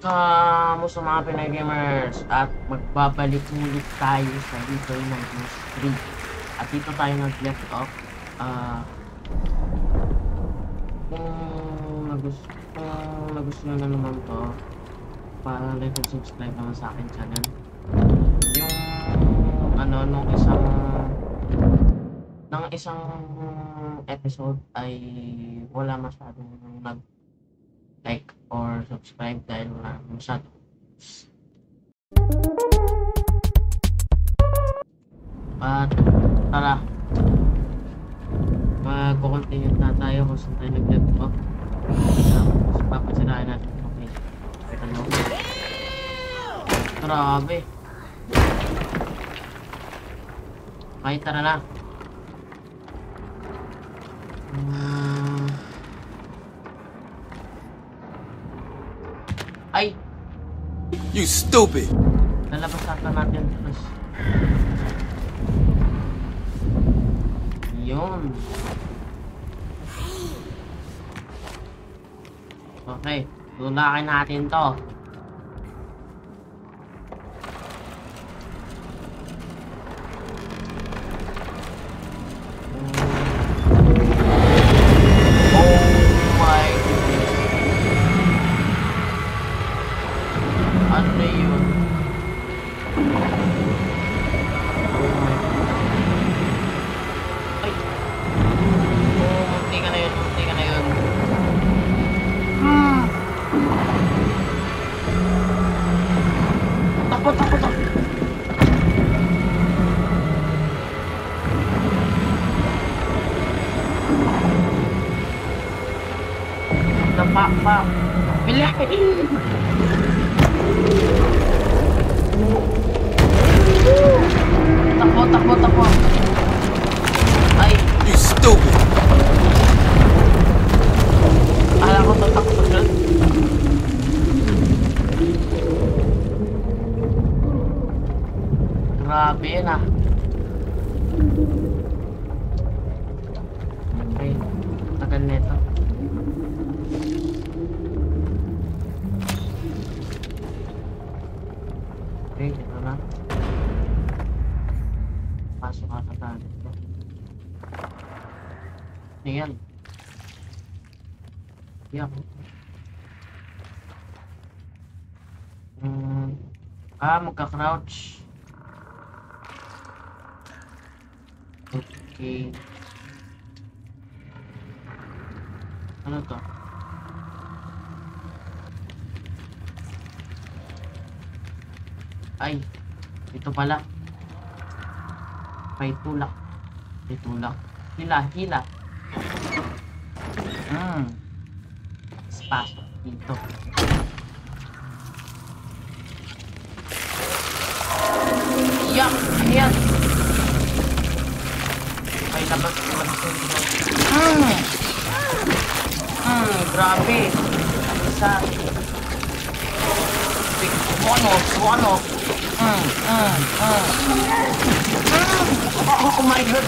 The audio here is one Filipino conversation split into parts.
Kamusta mga Pinoy Gamers? At magbabalik ulit tayo sa Little Nightmares 3. At dito tayo nag-left off. Kung nagustuhan na naman to, like and subscribe naman sa akin channel. Yung nung isang episode ay wala masyadong like or subscribe dahil wala masyado. At tara, mag-continue na tayo kung saan tayo nag-left off. Papasirahan natin. Okay, kita nyo. Grabe. Okay, tara na. Ay! You stupid! Lalabas ata natin terus. Yun. Okay, lulakin natin to. Pak, bilang takbo. Ay, you stupid. Alam ko takbo dyan. Grabe yan ah. Okay, tagal neto. Okay, ito na. Pasok ka tayo dito. Ayan. Yan. Magka-crouch. Okay. Ano to? Ay, ito pala. May tulak. Hila. Pasok dito. Yak! Ayan! Ay, labas dito. Grabe! Isa. One off. Oh my god!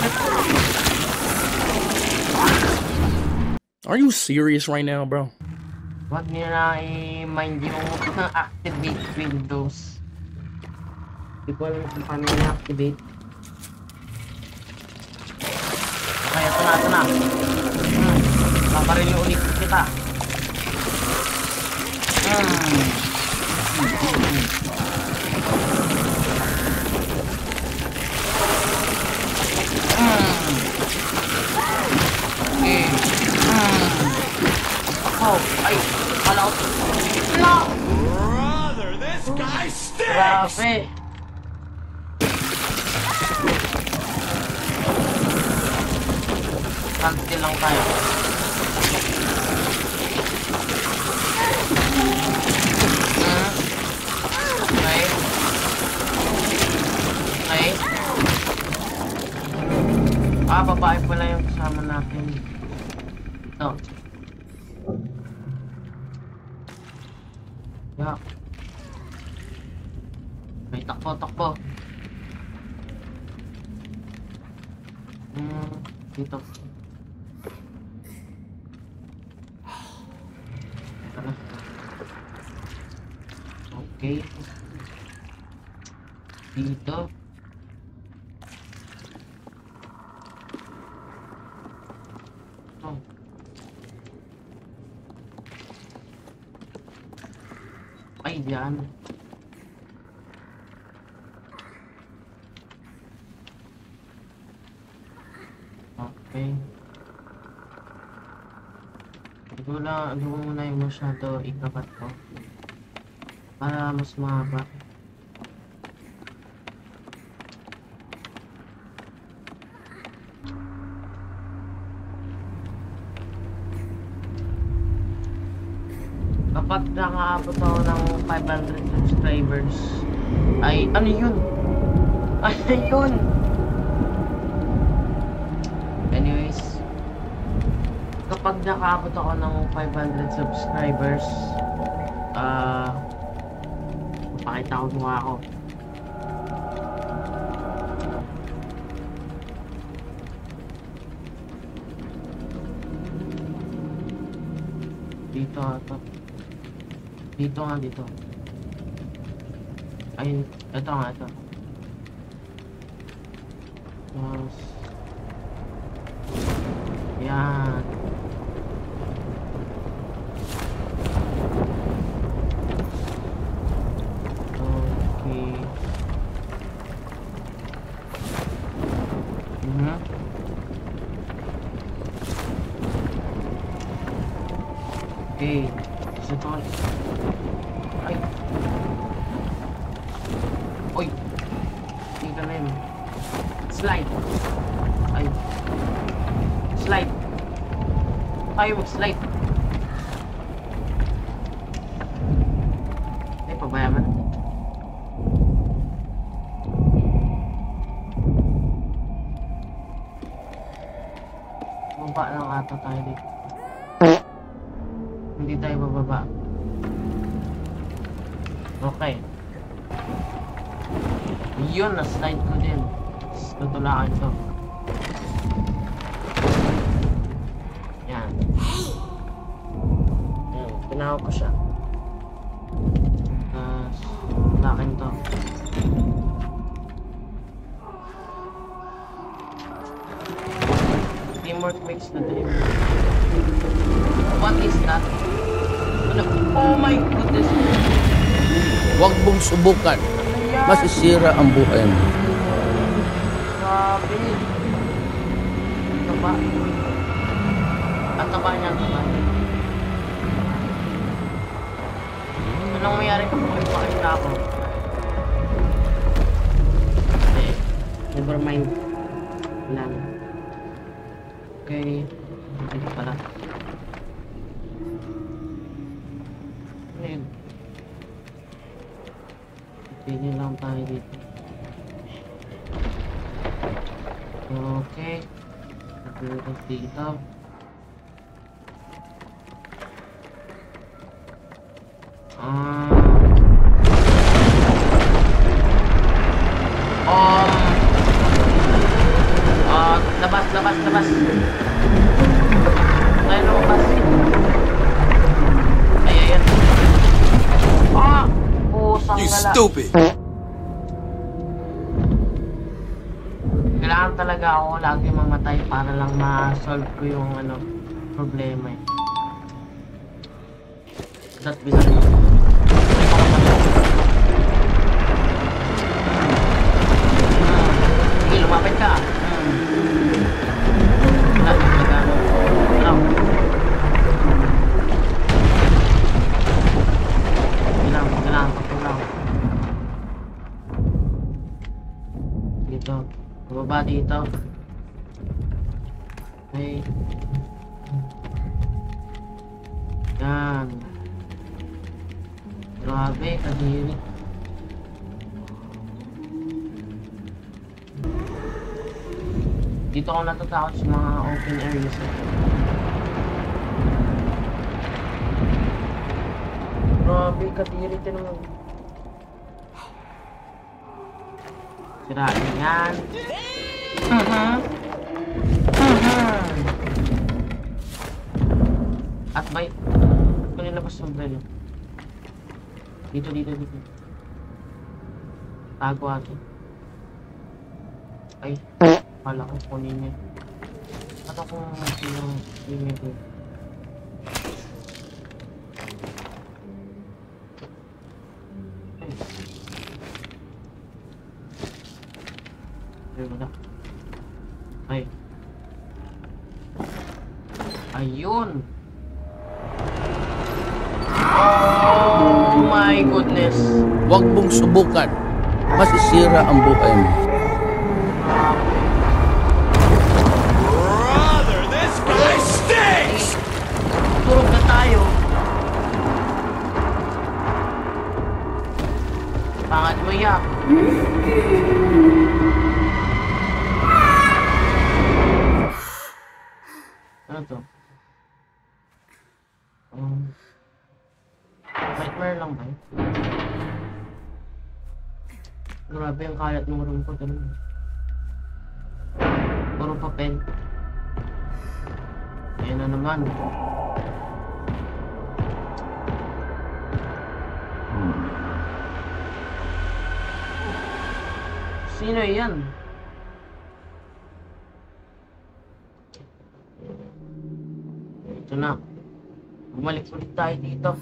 Are you serious right now, bro? Wag niyo na i-mind yung activate Windows. Hindi ko alam kung paano i-activate. Okay, ito na. Paparili ulit kita. Oh, ay, kala ko. No! Brother, this guy stinks! Grabe. Cancel lang tayo. Okay. Babae pala yung kasama natin. Ito. Yeah. May takbo. Dito. Tara. Okay. Dito. Oh. Ay, diyan. Okay. Hindi ko muna yung masyado ikapat ko. Para mas mahaba. Kapag nakaabot ako ng 500 subscribers, ay ano yun? Ano yun? Anyways, kapag nakaabot ako ng 500 subscribers, papakita ko mukha ko. Dito ito. Dito nga dito. Ay, ito nga ito. Tapos, yan. Okay. Okay. So ito. Ay. Oy. Tingnan na yun. Slide. Ay. Slide. Tayo mag-slide. Ay, pabayaman. Baba lang ata tayo dito. Hindi tayo bababa. Okay. Yun, na-slide ko din. Tutulakan ko. Yan. Yan, pinahawak ko siya. Lakin to. Teamwork makes the dream. What is that? Ano? Oh my goodness! Huwag mong subukan. Masisira ang buhay mo. Grabe. Taba. Ang taba niya, taba. Anong mayari kapag ipakita ako? Eh, never mind. Lang. Okay. Ito pala. Ayun. Pili lang tayo dito. Okay. Tapos dito. Labas. Tayo lumabas. Ayan. Pusang You gala. stupid. Kailangan talaga ako lagi mamatay para lang ma-solve ko yung problema eh. That bisa rin ako. Sige, lumapit ka. Wala, nagano. Ano? Kailangan. Dito. Baba dito. Okay. Yan. Grabe, kadiri. Dito ako natatakot sa mga open areas. Grabe, kadiri din naman. Sirain yan. At by... Kung nilabas yung bell. Dito, dito, dito. Tago atin. Ay, pala ko kunin niya. Ano kung yung limit ko? Ay, wala. Ay. Ayun! Oh my goodness! Huwag mong subukan. Masisira ang buhay mo. Brother, this guy stinks! Turog na tayo. Pangat mo yak. Ano to? Nightmare lang ba? Grabe ang kalat ng room ko. Ganun. Puro papel. Ayan na naman. Sino yan? Ito na. Bumalik ulit tayo dito.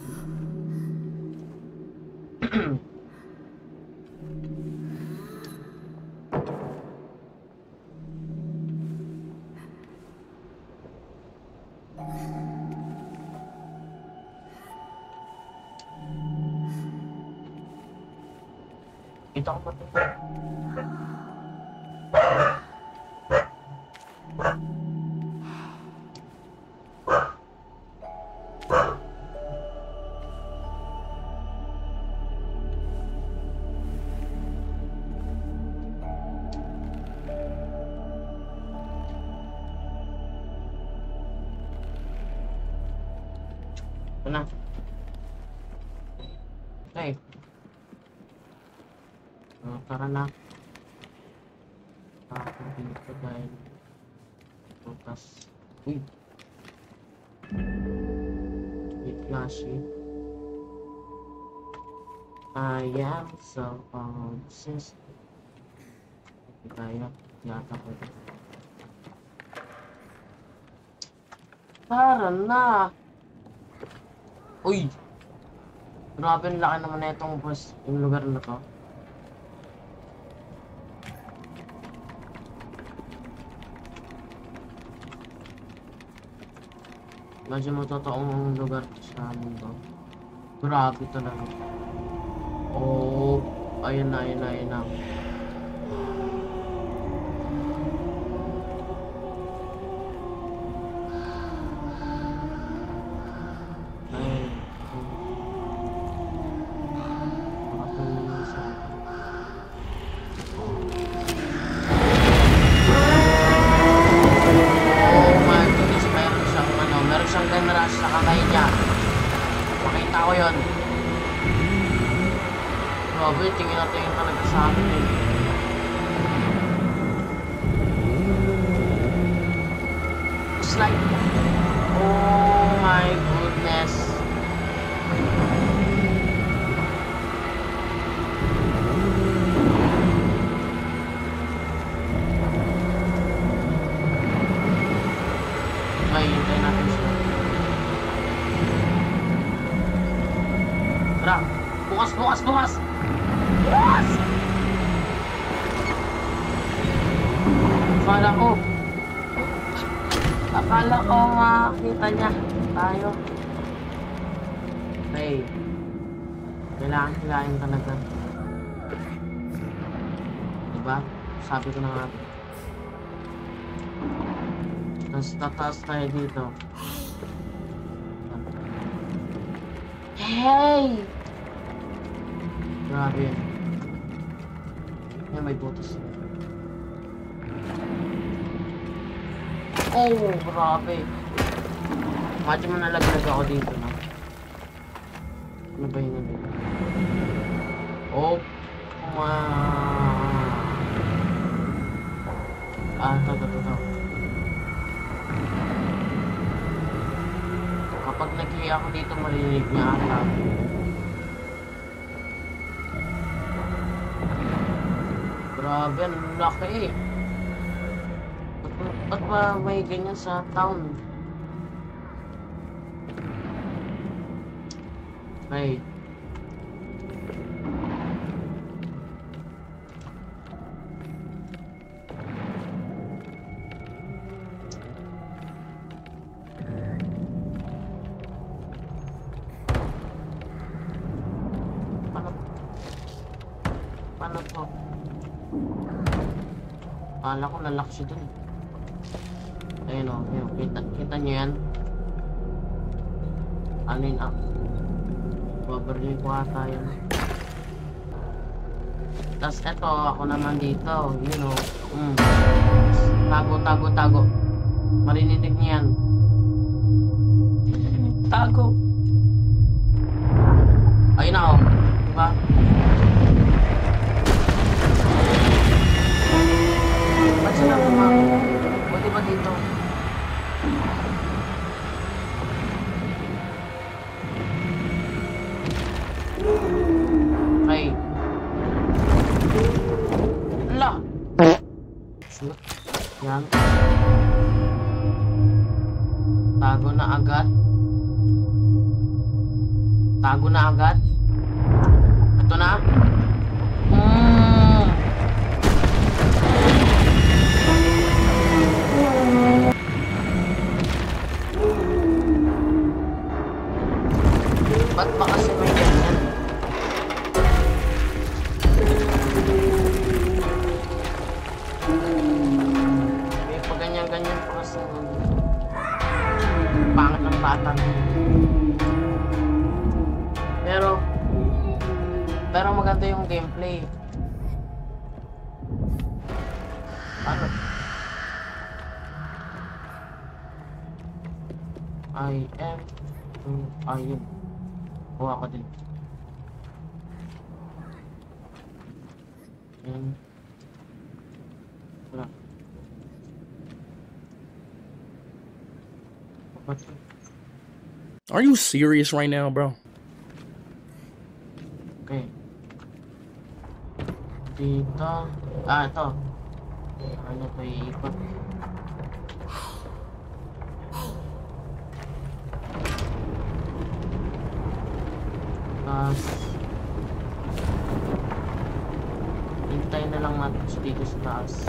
Kita ko pati. Ito na. Okay. Tara na. Dito dahil bukas. Uy. Wait, flashy. I am so obsessed. Kaya, yata ko. Tara na. Uy. Grabe ang laki naman na itong yung lugar na to. Medyo matotoong lugar sa mundo. Grabe talaga. Oh, ayun na, ayun na, ayun na. Sa kamay niya. Makita ko yun. Grabe, tingin natin yung talaga sa akin eh. It's like, oh my goodness. Ay, hintayin natin siya. Tara, bukas, bukas, bukas! Bukas! Akala ko makita niya tayo. Hey, kailangan hilahin talaga. Diba? Sabi ko na nga. Tapos tataas tayo dito. Hey! Grabe yun. Yan, may butas. Oh, grabe. Imagine mo nalaglag ako dito na. Ano ba yun nandito? Oh, ito. Kapag nag-hiya ako dito, marinig niya ata. Grabe, ang laki eh. Ba't ba may ganyan sa town? Ay. Paano po? Akala ko lalak siya dun. Ayun o, kita niyo yan? Alin up? Babarili ko ata yun. Tapos eto, ako naman dito, you know. Tago. Marininig niyo yan. Tago. Ayun na o, diba? Ba't sila kumako? Buti ba dito? Ay. La! Shoot. Yan. Tago na agad. Ito na. Ba't ba kasi may ganyan? May paganyan-ganyan po kasi pangit ng bata. Pero maganda yung gameplay. Ano? Ayun. Kuha ko din. Ayan. Wala. Are you serious right now, bro? Okay. Dito. Ito. Ano ito iikot? Hintayin na lang natin dito sa taas.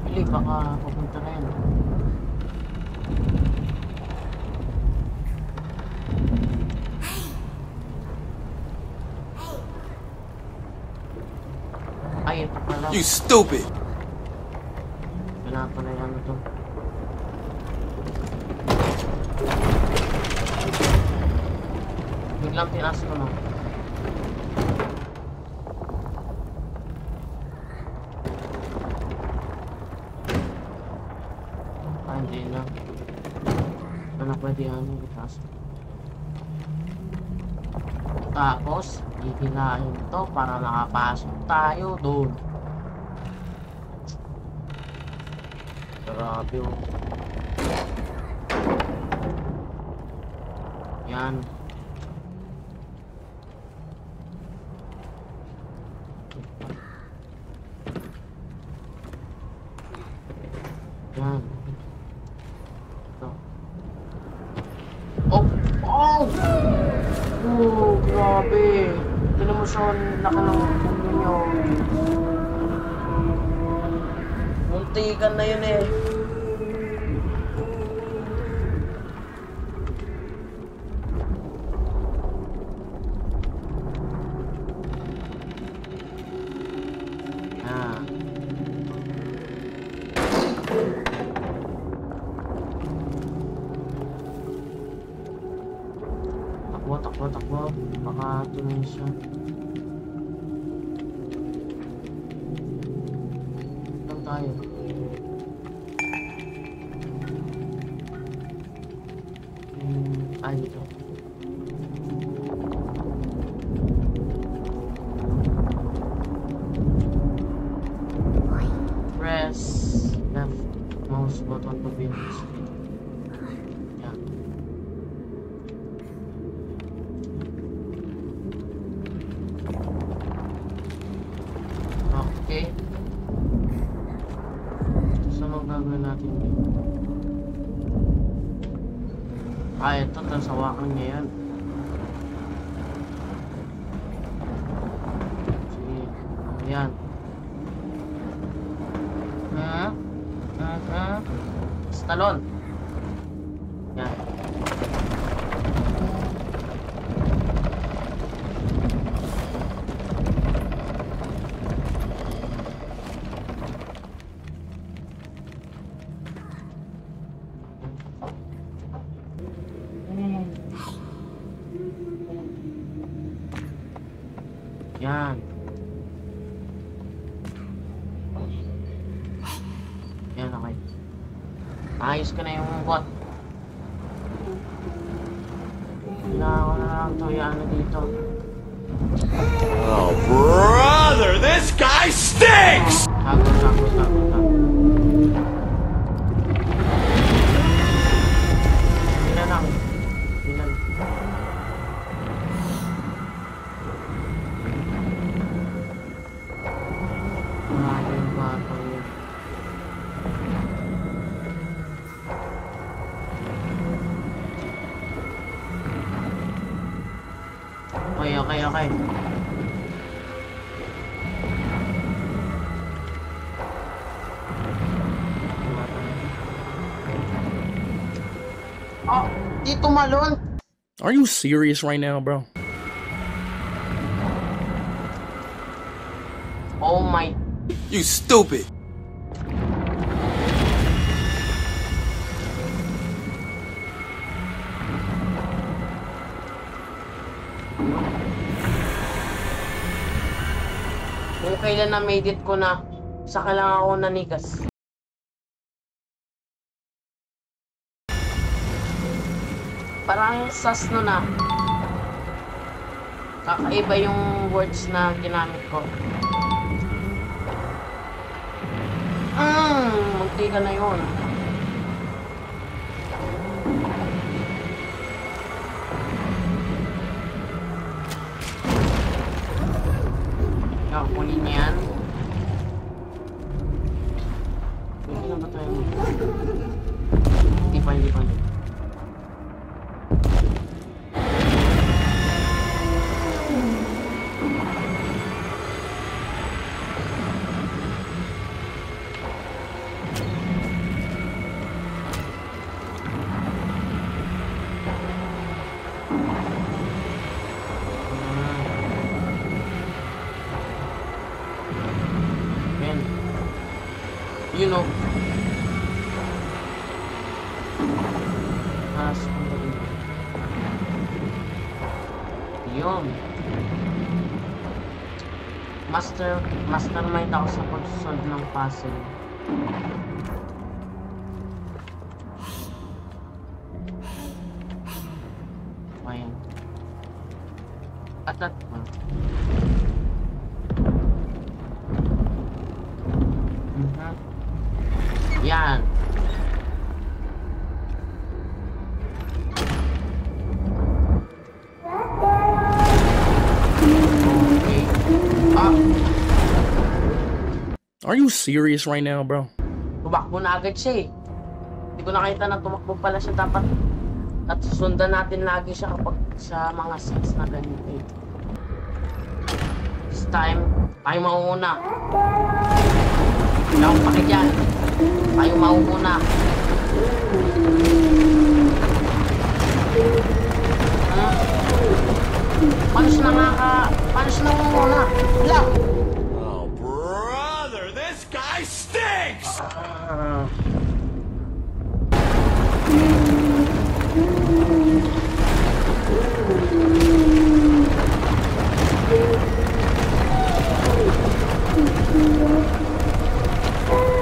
Pili, baka pupunta na yun. Ay, ito pala. You stupid! Kailangan pala yan ito. Biglang pinas ko no. Hindi na. Ano pwede yan yung pinas. Tapos, hihilahin ito para nakapasok tayo doon. Grabe oh. Yan. Yan. Ito. Oh! Oh! Oh, grabe. Tignan mo siya, laki ng ulo nyo. Muntikan na yun eh. Takbo. Baka tumingin siya. Saan tayo? Ay, dito. Press left mouse button to be on the screen. Yan. Ito, tapos hawakan niya yan. Sige, ayan. Talon. Yan. Yan. Yan, okay. Ayos ko na yung bot. Kailangan ko na lang ito yung dito. Oh, brother, this guy stinks! Tago. Hindi lang. Yung batang yun. Okay. Oh, dito malon. Are you serious right now, bro? Oh my. You stupid! Kung kailan na made it ko na, saka lang ako nanigas. Parang sas no na. Kakaiba yung words na ginamit ko. Munti ka na yun. Kunin niya yan. Hindi na ba tayo? Hindi pa. You know. Yun. Mastermind ako sa pag-solve ng puzzle. Ayan. Atat mo. Yan. Are you serious right now, bro? Tumakbo na agad siya eh. Hindi ko nakita na tumakbo pala siya dapat. At susundan natin lagi siya kapag sa mga scenes na ganito eh. This time, tayo mauuna. Hindi akong paki dyan. Tayo mauuna. Paano siya mauuna? Wala! Oh, brother, this guy stinks!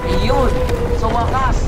Ayun! Sa wakas!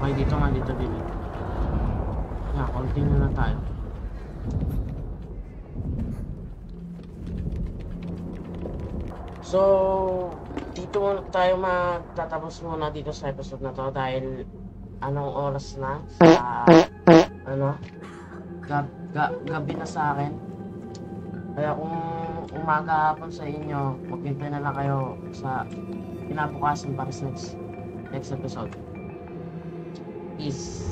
Okay, dito nga, dito. Yan, continue na tayo. So, dito muna tayo magtatapos muna dito sa episode na to dahil anong oras na sa ano gabi na sa akin. Kaya kung umaga hapon sa inyo, maghintay na lang kayo sa kinabukasan para sa next episode. Peace.